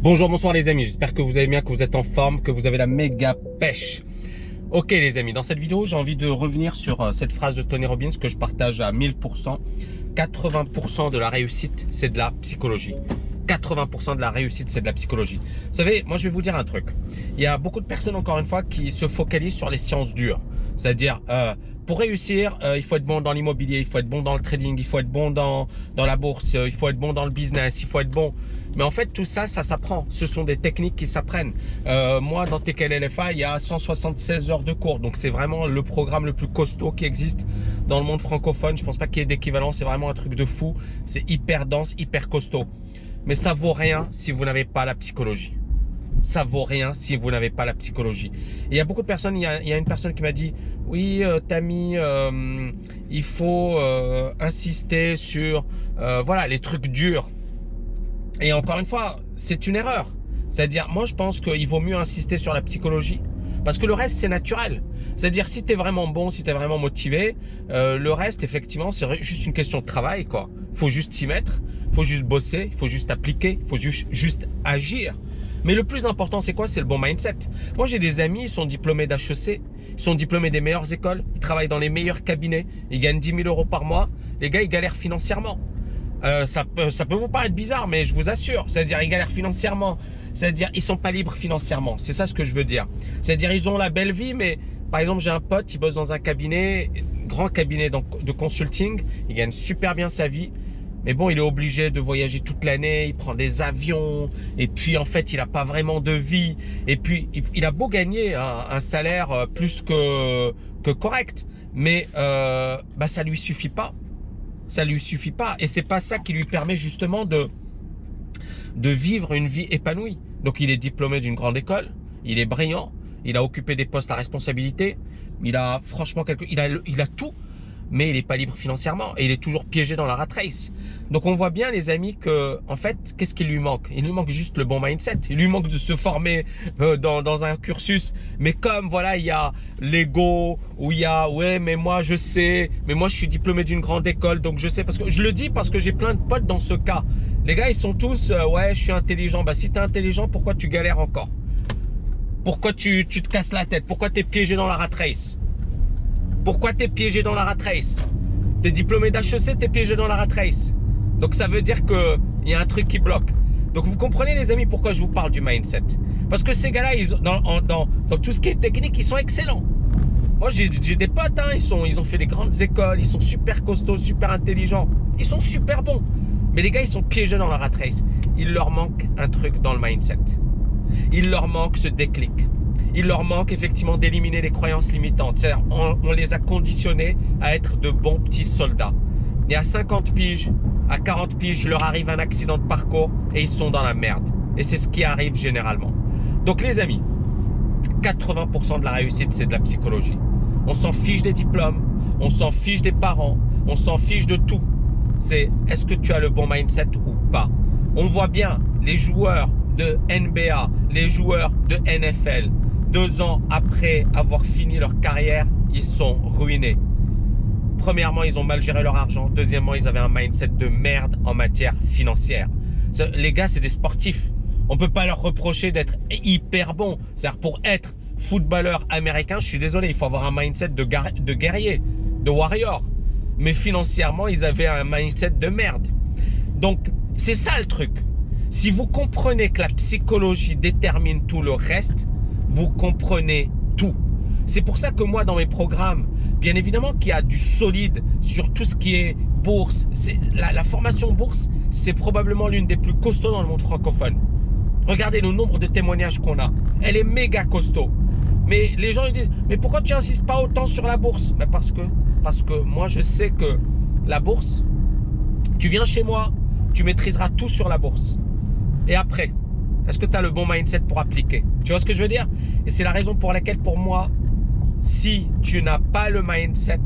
Bonjour, bonsoir les amis, j'espère que vous allez bien, que vous êtes en forme, que vous avez la méga pêche. Ok les amis, dans cette vidéo, j'ai envie de revenir sur cette phrase de Tony Robbins que je partage à 1000%. 80% de la réussite, c'est de la psychologie. 80% de la réussite, c'est de la psychologie. Vous savez, moi je vais vous dire un truc. Il y a beaucoup de personnes, encore une fois, qui se focalisent sur les sciences dures. C'est-à-dire, pour réussir, il faut être bon dans l'immobilier, il faut être bon dans le trading, il faut être bon dans la bourse, il faut être bon dans le business, il faut être bon. Mais en fait, tout ça, ça s'apprend. Ce sont des techniques qui s'apprennent. Moi, dans TKL-LFA, il y a 176 heures de cours. Donc, c'est vraiment le programme le plus costaud qui existe dans le monde francophone. Je pense pas qu'il y ait d'équivalent. C'est vraiment un truc de fou. C'est hyper dense, hyper costaud. Mais ça vaut rien si vous n'avez pas la psychologie. Ça vaut rien si vous n'avez pas la psychologie. Et il y a beaucoup de personnes, il y a une personne qui m'a dit « Oui, Tammy, il faut insister sur voilà, les trucs durs. » Et encore une fois, c'est une erreur. C'est-à-dire, moi, je pense qu'il vaut mieux insister sur la psychologie parce que le reste, c'est naturel. C'est-à-dire, si tu es vraiment bon, si tu es vraiment motivé, le reste, effectivement, c'est juste une question de travail, quoi. Il faut juste s'y mettre, il faut juste bosser, il faut juste appliquer, il faut juste agir. Mais le plus important, c'est quoi? C'est le bon mindset. Moi, j'ai des amis, ils sont diplômés d'HEC, ils sont diplômés des meilleures écoles, ils travaillent dans les meilleurs cabinets, ils gagnent 10 000 € par mois. Les gars, ils galèrent financièrement. Ça peut vous paraître bizarre, mais je vous assure, c'est-à-dire ils galèrent financièrement, c'est-à-dire ils sont pas libres financièrement, c'est ça ce que je veux dire. C'est-à-dire ils ont la belle vie, mais par exemple j'ai un pote, il bosse dans un cabinet, grand cabinet de consulting, il gagne super bien sa vie, mais bon il est obligé de voyager toute l'année, il prend des avions, et puis en fait il a pas vraiment de vie, et puis il a beau gagner un salaire plus que correct, mais ça lui suffit pas. Ça lui suffit pas et c'est pas ça qui lui permet justement de vivre une vie épanouie. Donc il est diplômé d'une grande école, il est brillant, il a occupé des postes à responsabilité, il a franchement il a tout, mais il n'est pas libre financièrement et il est toujours piégé dans la rat race. Donc on voit bien les amis que en fait qu'est-ce qu'il lui manque? Il lui manque juste le bon mindset, il lui manque de se former dans un cursus, mais comme voilà il y a l'ego, où il y a ouais mais moi je sais, mais moi je suis diplômé d'une grande école donc je sais, parce que je le dis parce que j'ai plein de potes dans ce cas. Les gars ils sont tous ouais je suis intelligent, bah si t'es intelligent pourquoi tu galères encore? Pourquoi tu te casses la tête? Pourquoi t'es piégé dans la rat race? Pourquoi t'es piégé dans la rat race? T'es diplômé d'HEC, t'es piégé dans la rat race. Donc ça veut dire qu'il y a un truc qui bloque. Donc vous comprenez les amis pourquoi je vous parle du mindset. Parce que ces gars-là, dans tout ce qui est technique, ils sont excellents. Moi j'ai des potes, hein, ils ont fait des grandes écoles, ils sont super costauds, super intelligents. Ils sont super bons. Mais les gars, ils sont piégés dans la rat race. Il leur manque un truc dans le mindset. Il leur manque ce déclic. Il leur manque effectivement d'éliminer les croyances limitantes. C'est-à-dire, on les a conditionnés à être de bons petits soldats. Et à 50 piges, à 40 piges, il leur arrive un accident de parcours et ils sont dans la merde. Et c'est ce qui arrive généralement. Donc les amis, 80% de la réussite, c'est de la psychologie. On s'en fiche des diplômes, on s'en fiche des parents, on s'en fiche de tout. C'est est-ce que tu as le bon mindset ou pas? On voit bien les joueurs de NBA, les joueurs de NFL, 2 ans après avoir fini leur carrière, ils sont ruinés. Premièrement, ils ont mal géré leur argent. Deuxièmement, ils avaient un mindset de merde en matière financière. Les gars, c'est des sportifs. On ne peut pas leur reprocher d'être hyper bons. C'est-à-dire, pour être footballeur américain, je suis désolé, il faut avoir un mindset de guerrier, de warrior. Mais financièrement, ils avaient un mindset de merde. Donc, c'est ça le truc. Si vous comprenez que la psychologie détermine tout le reste, vous comprenez tout. C'est pour ça que moi, dans mes programmes, bien évidemment qu'il y a du solide sur tout ce qui est bourse. La formation bourse, c'est probablement l'une des plus costauds dans le monde francophone. Regardez le nombre de témoignages qu'on a. Elle est méga costaud. Mais les gens ils disent, mais pourquoi tu n'insistes pas autant sur la bourse? Mais parce que moi, je sais que la bourse, tu viens chez moi, tu maîtriseras tout sur la bourse. Et après, est-ce que tu as le bon mindset pour appliquer? Tu vois ce que je veux dire? Et c'est la raison pour laquelle, pour moi, si tu n'as pas le mindset,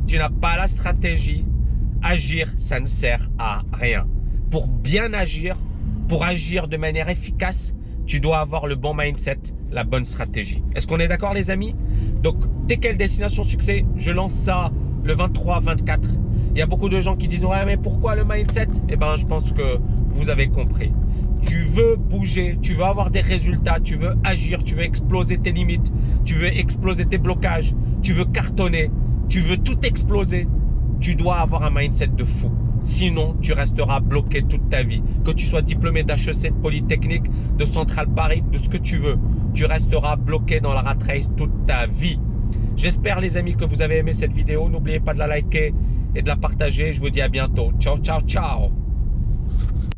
tu n'as pas la stratégie, agir, ça ne sert à rien. Pour bien agir, pour agir de manière efficace, tu dois avoir le bon mindset, la bonne stratégie. Est-ce qu'on est d'accord les amis? Donc, TKL Destination Succès, je lance ça le 23-24. Il y a beaucoup de gens qui disent « Ouais, mais pourquoi le mindset ?» Eh bien, je pense que vous avez compris. tu veux bouger, tu veux avoir des résultats, tu veux agir, tu veux exploser tes limites, tu veux exploser tes blocages, tu veux cartonner, tu veux tout exploser, tu dois avoir un mindset de fou. Sinon, tu resteras bloqué toute ta vie. Que tu sois diplômé d'HEC, de Polytechnique, de Centrale Paris, de ce que tu veux, tu resteras bloqué dans la rat race toute ta vie. J'espère les amis que vous avez aimé cette vidéo. N'oubliez pas de la liker et de la partager. Je vous dis à bientôt. Ciao, ciao, ciao.